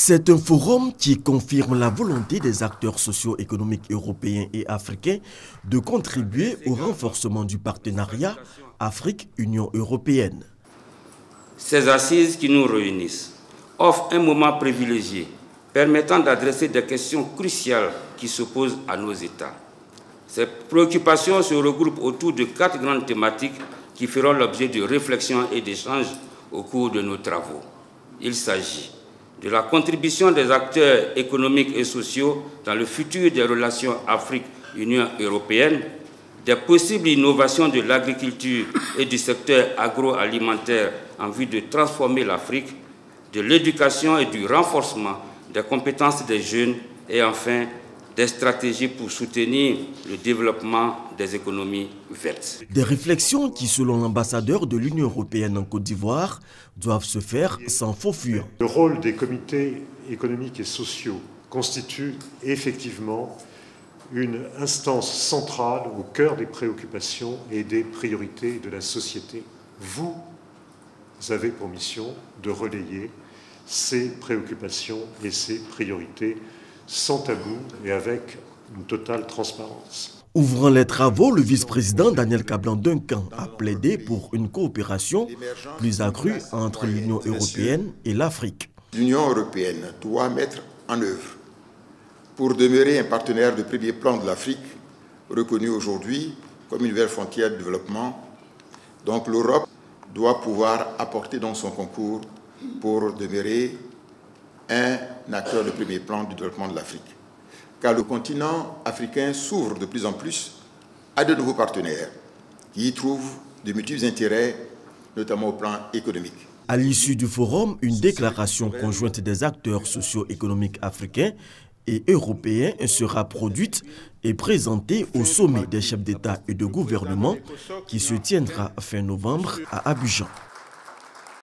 C'est un forum qui confirme la volonté des acteurs socio-économiques européens et africains de contribuer au renforcement du partenariat Afrique-Union européenne. Ces assises qui nous réunissent offrent un moment privilégié permettant d'adresser des questions cruciales qui se posent à nos États. Ces préoccupations se regroupent autour de 4 grandes thématiques qui feront l'objet de réflexions et d'échanges au cours de nos travaux. Il s'agit de la contribution des acteurs économiques et sociaux dans le futur des relations Afrique-Union européenne, des possibles innovations de l'agriculture et du secteur agroalimentaire en vue de transformer l'Afrique, de l'éducation et du renforcement des compétences des jeunes et enfin des stratégies pour soutenir le développement des économies vertes. Des réflexions qui, selon l'ambassadeur de l'Union européenne en Côte d'Ivoire, doivent se faire sans faux fuyant. Le rôle des comités économiques et sociaux constitue effectivement une instance centrale au cœur des préoccupations et des priorités de la société. Vous avez pour mission de relayer ces préoccupations et ces priorités sans tabou et avec une totale transparence. Ouvrant les travaux, le vice-président Daniel Kablan-Duncan a plaidé pour une coopération plus accrue entre l'Union européenne et l'Afrique. L'Union européenne doit mettre en œuvre, pour demeurer un partenaire de premier plan de l'Afrique, reconnu aujourd'hui comme une nouvelle frontière de développement. Donc l'Europe doit pouvoir apporter dans son concours pour demeurer un acteur de premier plan du développement de l'Afrique. Car le continent africain s'ouvre de plus en plus à de nouveaux partenaires qui y trouvent de multiples intérêts, notamment au plan économique. À l'issue du forum, une déclaration conjointe des acteurs socio-économiques africains et européens sera produite et présentée au sommet des chefs d'État et de gouvernement qui se tiendra fin novembre à Abidjan.